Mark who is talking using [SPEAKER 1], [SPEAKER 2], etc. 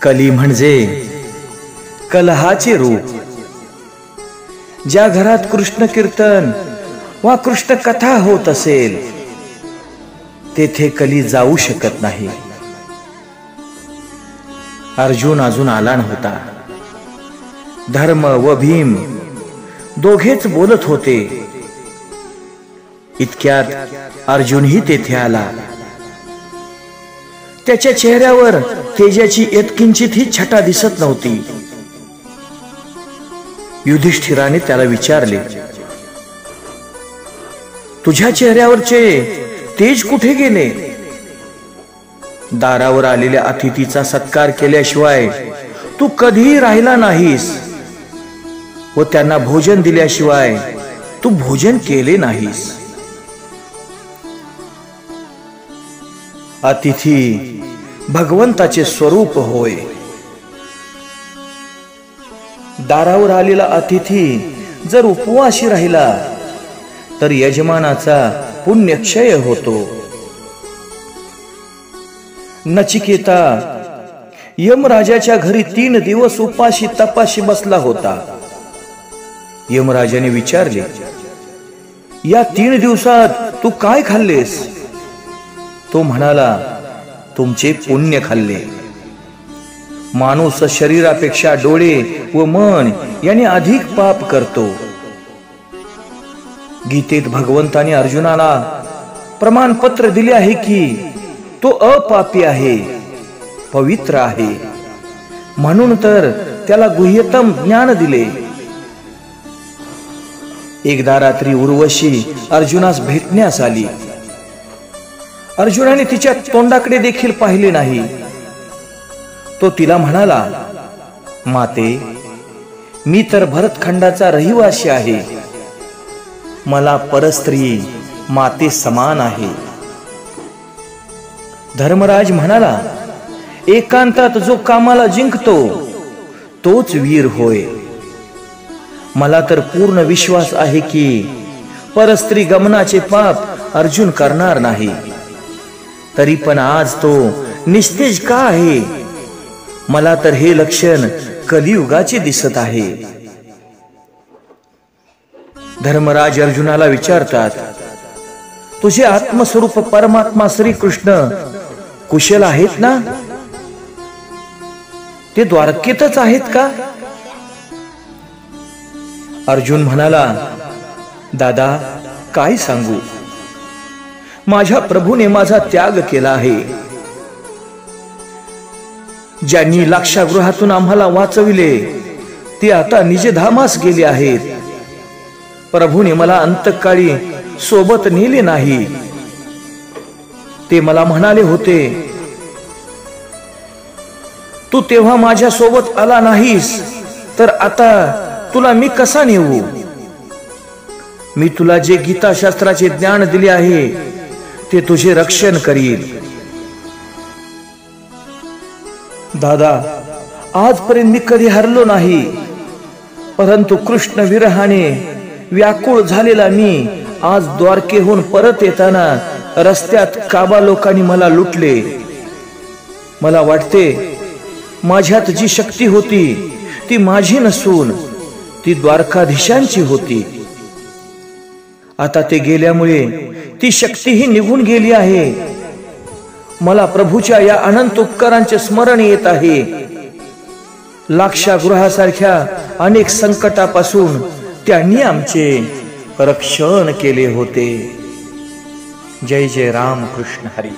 [SPEAKER 1] कली म्हणजे कलहाचे रूप। ज्या घरात कृष्ण कीर्तन वा कृष्ण कथा होत असेल तेथे कली जाऊ शकत नाही। अर्जुन अजून आला नव्हता। धर्म व भीम दोघेच बोलत होते। इतक्यात अर्जुनही तेथे आला। त्याच्या चेहऱ्यावर तेजाची यत्किंचितही छटा दिसत नव्हती। युधिष्ठिराने त्याला विचारले, तुझ्या चेहऱ्यावरचे तेज कुठे गेले? दारावर आलेल्या अतिथीचा सत्कार केल्याशिवाय तू कधीही राहिला नाहीस व त्यांना भोजन दिल्याशिवाय तू भोजन केले नाहीस। अतिथी भगवंताचे स्वरूप होय। दारावर आलेला अतिथी जर उपवासी राहिला तर यजमानाचा पुण्यक्षय होतो। नचिकेता यमराजाच्या घरी 3 दिवस उपाशी तपाशी बसला होता। यमराजाने विचारले, या 3 दिवसात तू काय खाल्लेस? तो म्हणाला, तुमचे पुण्य खाल्ले। माणूस शरीरापेक्षा डोळे व मन याने अधिक पाप करतो। गीतेत भगवंताने अर्जुनाला प्रमाणपत्र दिले आहे की तो अपापी आहे, पवित्र आहे। म्हणून तर त्याला गुह्यतम ज्ञान दिले। एकदा रात्री उर्वशी अर्जुनास भेटण्यास आली। अर्जुनाने तिच्या तोंडाकडे देखील पाहिले नाही। तो तिला म्हणाला, माते, मी तर भरतखंडाचा रहिवासी आहे। मला परस्त्री माते समान आहे। धर्मराज म्हणाला, एकांतात जो कामाला जिंकतो तोच वीर होय। मला तर पूर्ण विश्वास आहे की परस्त्री गमनाचे पाप अर्जुन करणार नाही। तरी पण आज तो निस्तेज का आहे? मला तर हे लक्षण कलियुगाचे दिसत आहे। धर्मराज अर्जुनाला विचारतात, तुझे आत्मस्वरूप परमात्मा श्रीकृष्ण कुशल आहेत ना? ते द्वारकेतच आहेत का? अर्जुन म्हणाला, दादा, काय सांगू? माझ्या प्रभूने माझा त्याग केला आहे। ज्यांनी लाक्षागृहातून आम्हाला वाचविले ते आता निजधामास गेले आहेत। प्रभूने मला अंतकाळी सोबत नेले नाही। ते मला म्हणाले होते, तू तेव्हा माझ्या सोबत आला नाहीस तर आता तुला मी कसा नेऊ? मी तुला जे गीता शास्त्राचे ज्ञान दिले आहे ते तुझे रक्षण करील। दादा, आजपर्यंत मी कधी हरलो नाही, परंतु कृष्ण विरहाने व्याकुळ झालेला मी आज द्वारकेहून परत येताना रस्त्यात काबा लोकांनी मला लुटले। मला वाटते माझ्यात जी शक्ती होती ती माझी नसून ती द्वारकाधीशांची होती। आता ते गेल्यामुळे ती शक्तीही निघून गेली आहे। मला प्रभूच्या या अनंत उपकारांचे स्मरण येत आहे। लाक्षागृहासारख्या अनेक संकटापासून त्यांनी आमचे रक्षण केले होते। जय जय राम कृष्ण हरी।